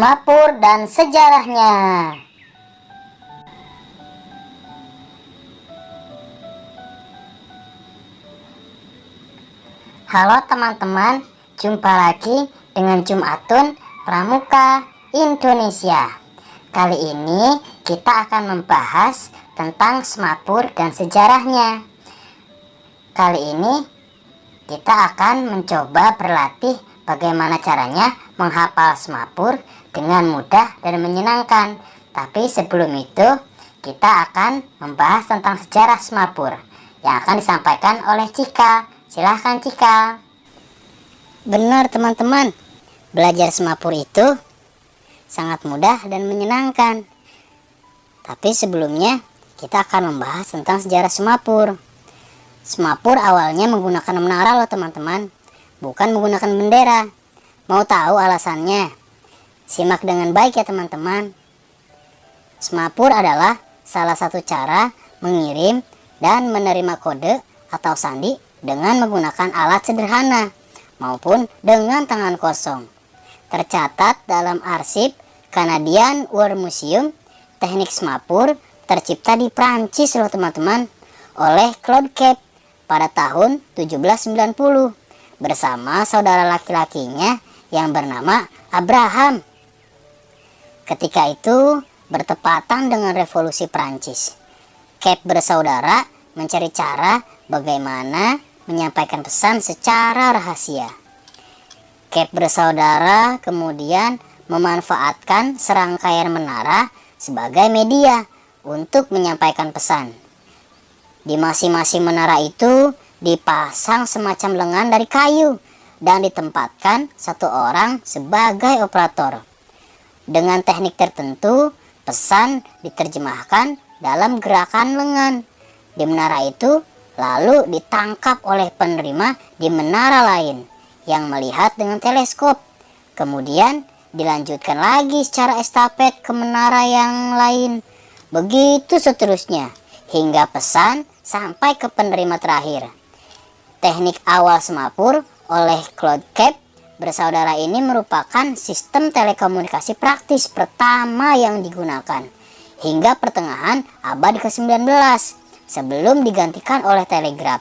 Semapur dan sejarahnya. Halo teman-teman, jumpa lagi dengan Jumatun Pramuka Indonesia. Kali ini kita akan membahas tentang Semapur dan sejarahnya. Kali ini kita akan mencoba berlatih bagaimana caranya menghafal Semapur dengan mudah dan menyenangkan. Tapi sebelum itu, kita akan membahas tentang sejarah Semapur yang akan disampaikan oleh Cika. Silahkan Cika. Benar teman-teman, belajar Semapur itu sangat mudah dan menyenangkan. Tapi sebelumnya kita akan membahas tentang sejarah Semapur. Semapur awalnya menggunakan menara loh teman-teman, bukan menggunakan bendera. Mau tahu alasannya? Simak dengan baik ya teman-teman. Semapur adalah salah satu cara mengirim dan menerima kode atau sandi dengan menggunakan alat sederhana maupun dengan tangan kosong. Tercatat dalam arsip Canadian War Museum, teknik Semapur tercipta di Prancis loh teman-teman, oleh Claude Cape pada tahun 1790 bersama saudara laki-lakinya yang bernama Abraham. Ketika itu bertepatan dengan revolusi Prancis. Cape bersaudara mencari cara bagaimana menyampaikan pesan secara rahasia. Cape bersaudara kemudian memanfaatkan serangkaian menara sebagai media untuk menyampaikan pesan. Di masing-masing menara itu dipasang semacam lengan dari kayu dan ditempatkan satu orang sebagai operator. Dengan teknik tertentu, pesan diterjemahkan dalam gerakan lengan di menara itu, lalu ditangkap oleh penerima di menara lain yang melihat dengan teleskop. Kemudian dilanjutkan lagi secara estafet ke menara yang lain. Begitu seterusnya hingga pesan sampai ke penerima terakhir. Teknik awal Semapur oleh Claude Cape bersaudara ini merupakan sistem telekomunikasi praktis pertama yang digunakan hingga pertengahan abad ke-19 sebelum digantikan oleh telegraf.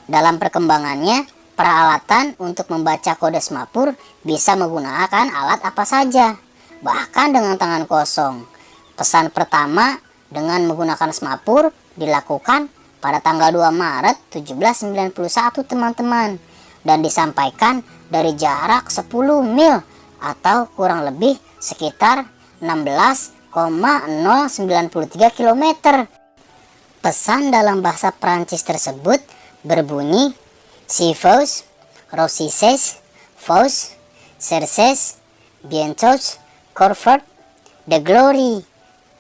Dalam perkembangannya, peralatan untuk membaca kode Semapur bisa menggunakan alat apa saja, bahkan dengan tangan kosong. Pesan pertama dengan menggunakan Semapur dilakukan pada tanggal 2 Maret 1791 teman-teman, dan disampaikan dari jarak 10 mil atau kurang lebih sekitar 16,093 km. Pesan dalam bahasa Prancis tersebut berbunyi Si vous réussissez, vous cherchez bientôt comfort de glory,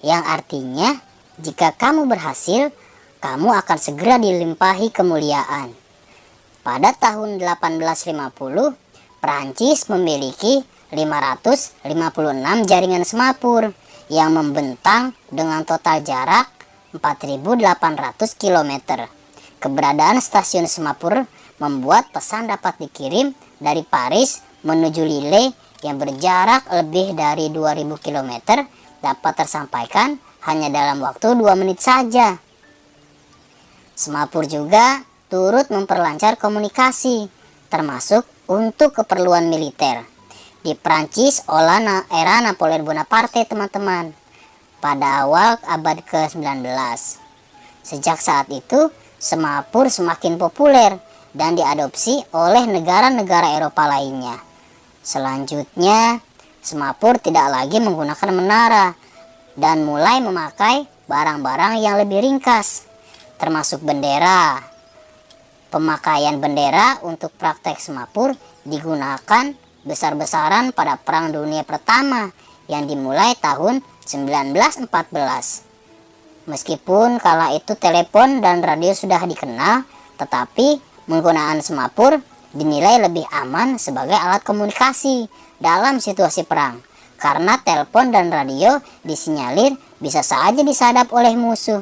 yang artinya jika kamu berhasil, kamu akan segera dilimpahi kemuliaan. Pada tahun 1850, Prancis memiliki 556 jaringan Semapur yang membentang dengan total jarak 4.800 km. Keberadaan stasiun Semapur membuat pesan dapat dikirim dari Paris menuju Lille yang berjarak lebih dari 2.000 km dapat tersampaikan hanya dalam waktu 2 menit saja. Semapur juga turut memperlancar komunikasi, termasuk untuk keperluan militer. Di Prancis era Napoleon Bonaparte teman-teman, pada awal abad ke-19. Sejak saat itu, Semapur semakin populer dan diadopsi oleh negara-negara Eropa lainnya. Selanjutnya, Semapur tidak lagi menggunakan menara dan mulai memakai barang-barang yang lebih ringkas, termasuk bendera. Pemakaian bendera untuk praktek Semapur digunakan besar-besaran pada Perang Dunia Pertama yang dimulai tahun 1914. Meskipun kala itu telepon dan radio sudah dikenal, tetapi penggunaan Semapur dinilai lebih aman sebagai alat komunikasi dalam situasi perang, karena telepon dan radio disinyalir bisa saja disadap oleh musuh.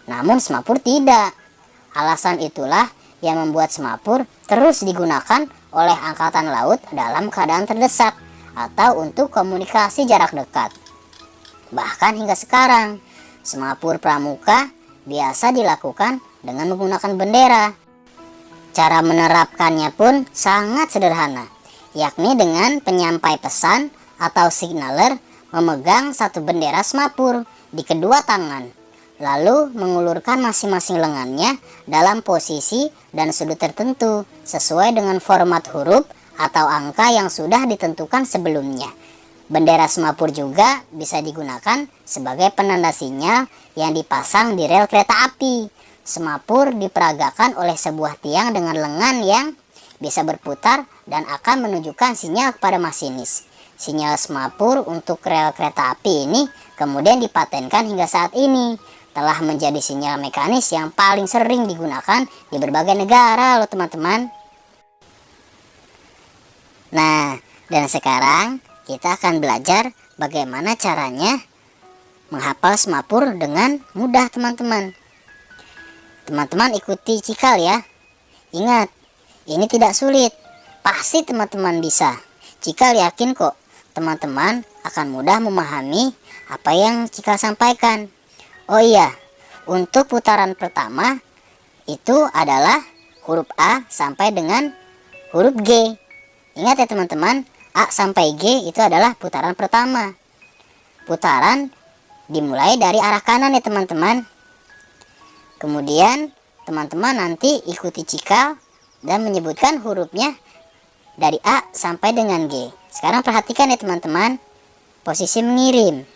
Namun Semapur tidak. Alasan itulah yang membuat Semapur terus digunakan oleh Angkatan Laut dalam keadaan terdesak atau untuk komunikasi jarak dekat. Bahkan hingga sekarang, semapur pramuka biasa dilakukan dengan menggunakan bendera. Cara menerapkannya pun sangat sederhana, yakni dengan penyampai pesan atau signaler memegang satu bendera semapur di kedua tangan, lalu mengulurkan masing-masing lengannya dalam posisi dan sudut tertentu sesuai dengan format huruf atau angka yang sudah ditentukan sebelumnya. Bendera semapur juga bisa digunakan sebagai penanda sinyal yang dipasang di rel kereta api. Semapur diperagakan oleh sebuah tiang dengan lengan yang bisa berputar dan akan menunjukkan sinyal kepada masinis. Sinyal semapur untuk rel kereta api ini kemudian dipatenkan hingga saat ini. Telah menjadi sinyal mekanis yang paling sering digunakan di berbagai negara loh teman-teman. Nah, dan sekarang kita akan belajar bagaimana caranya menghafal semapur dengan mudah teman-teman. Teman-teman ikuti cikal ya. Ingat, ini tidak sulit. Pasti teman-teman bisa. Cikal yakin kok teman-teman akan mudah memahami apa yang cikal sampaikan. Oh iya, untuk putaran pertama itu adalah huruf A sampai dengan huruf G. Ingat ya teman-teman, A sampai G itu adalah putaran pertama. Putaran dimulai dari arah kanan ya teman-teman. Kemudian teman-teman nanti ikuti cikal dan menyebutkan hurufnya dari A sampai dengan G. Sekarang perhatikan ya teman-teman, posisi mengirim.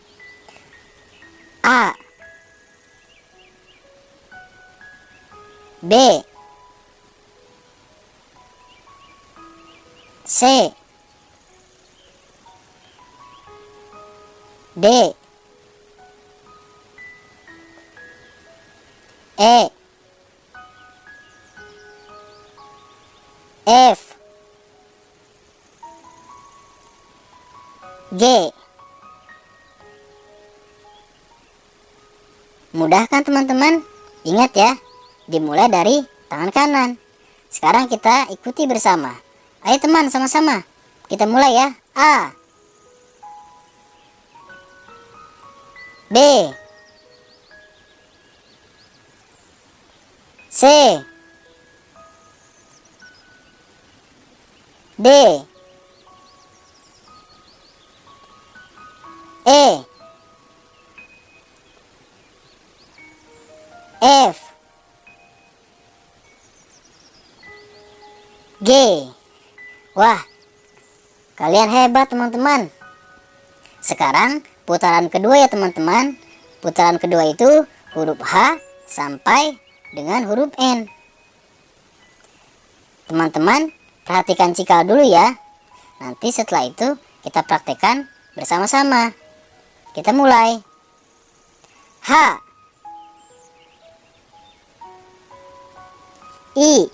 A, B, C, D, E, F, G. Mudah kan teman-teman? Ingat ya, dimulai dari tangan kanan. Sekarang kita ikuti bersama. Ayo teman, sama-sama. Kita mulai ya. A, B, C, D, E, F, G. Wah, kalian hebat teman-teman. Sekarang putaran kedua ya teman-teman. Putaran kedua itu huruf H sampai dengan huruf N. Teman-teman perhatikan cikal dulu ya. Nanti setelah itu kita praktekkan bersama-sama. Kita mulai. H, I,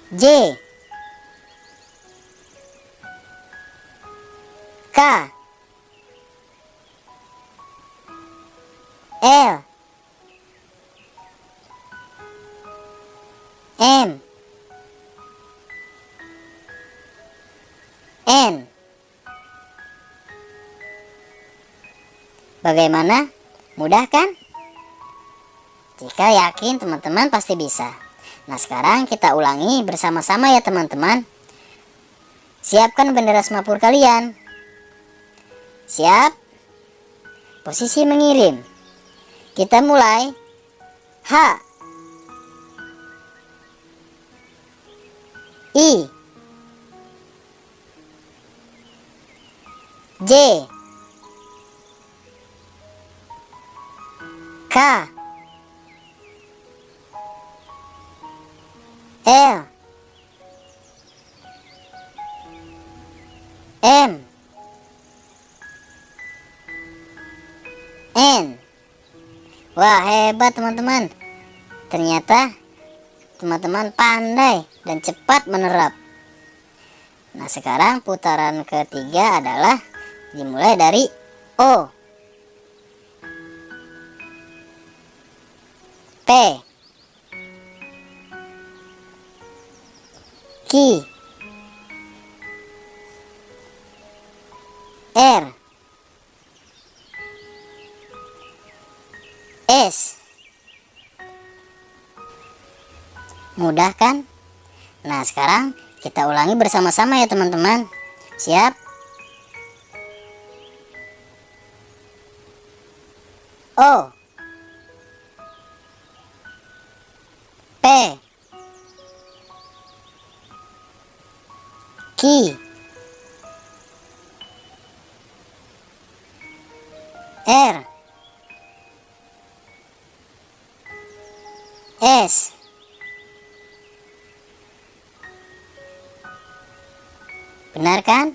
J, K, L, M, N. Bagaimana? Mudah kan? Jika yakin teman-teman pasti bisa. Nah sekarang kita ulangi bersama-sama ya teman-teman. Siapkan bendera semapur kalian. Siap? Posisi mengirim. Kita mulai. H, I, J, K, L, M, N. Wah, hebat teman-teman. Ternyata teman-teman pandai dan cepat menerap. Nah, sekarang putaran ketiga adalah dimulai dari O, P, Q, R, S. Mudah kan? Nah, sekarang kita ulangi bersama-sama ya teman-teman. Siap? O, P, Q, R, S. Benar kan?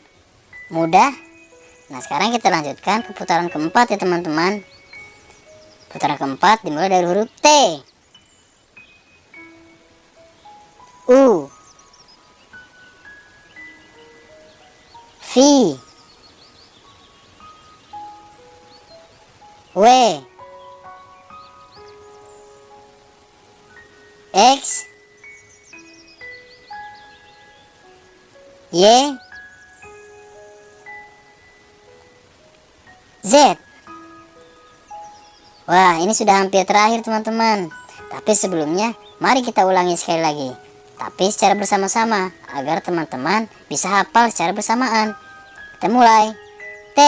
Mudah? Nah, sekarang kita lanjutkan ke putaran keempat ya teman-teman. Putaran keempat dimulai dari huruf T, U, V, W, X, Y, Z. Wah, ini sudah hampir terakhir teman-teman. Tapi sebelumnya, mari kita ulangi sekali lagi. Tapi secara bersama-sama, agar teman-teman bisa hafal secara bersamaan. Kita mulai. T,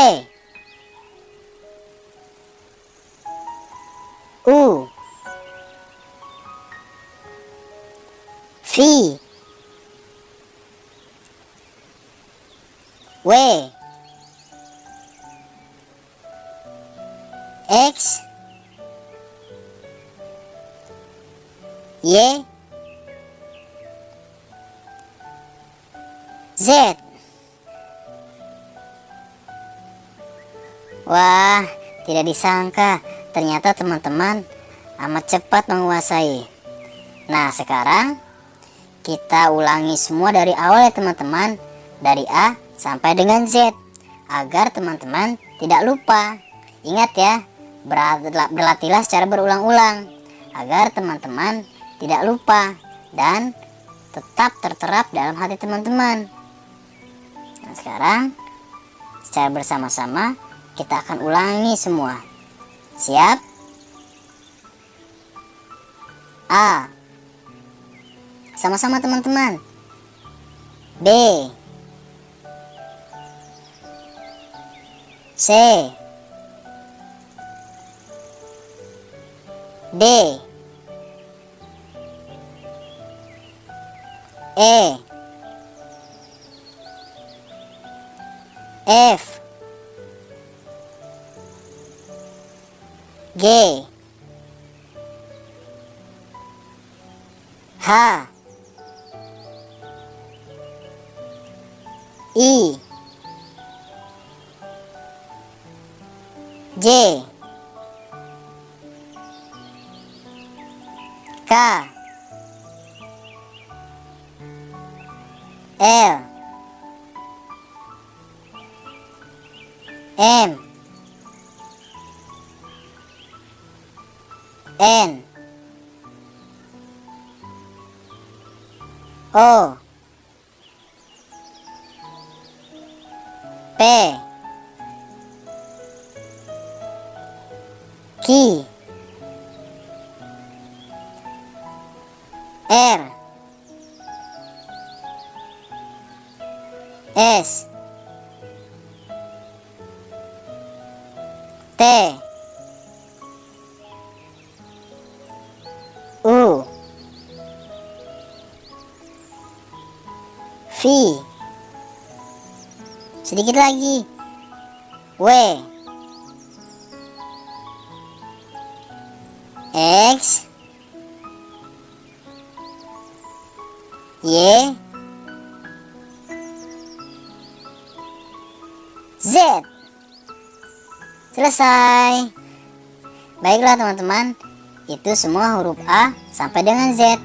U, V, W, X, Y, Z. Wah, tidak disangka ternyata teman-teman amat cepat menguasai. Nah, sekarang kita ulangi semua dari awal ya teman-teman, dari A sampai dengan Z, agar teman-teman tidak lupa. Ingat ya, berlatihlah secara berulang-ulang agar teman-teman tidak lupa dan tetap terterap dalam hati teman-teman. Nah, sekarang secara bersama-sama kita akan ulangi semua. Siap? A, sama-sama teman-teman. B, C, D, E, F, G, H, I, J, K, L, M, N, O, P, Q, R, S, T, U, V, sedikit lagi, W, X, Y, Z. Selesai. Baiklah teman-teman, itu semua huruf A sampai dengan Z.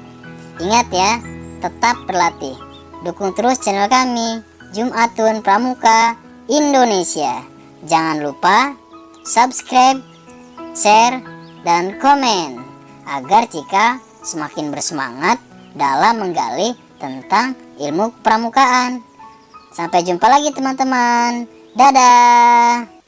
Ingat ya, tetap berlatih. Dukung terus channel kami, Jumatun Pramuka Indonesia. Jangan lupa subscribe, share, dan komen, agar jika semakin bersemangat dalam menggali tentang ilmu pramukaan. Sampai jumpa lagi teman-teman. Dadah.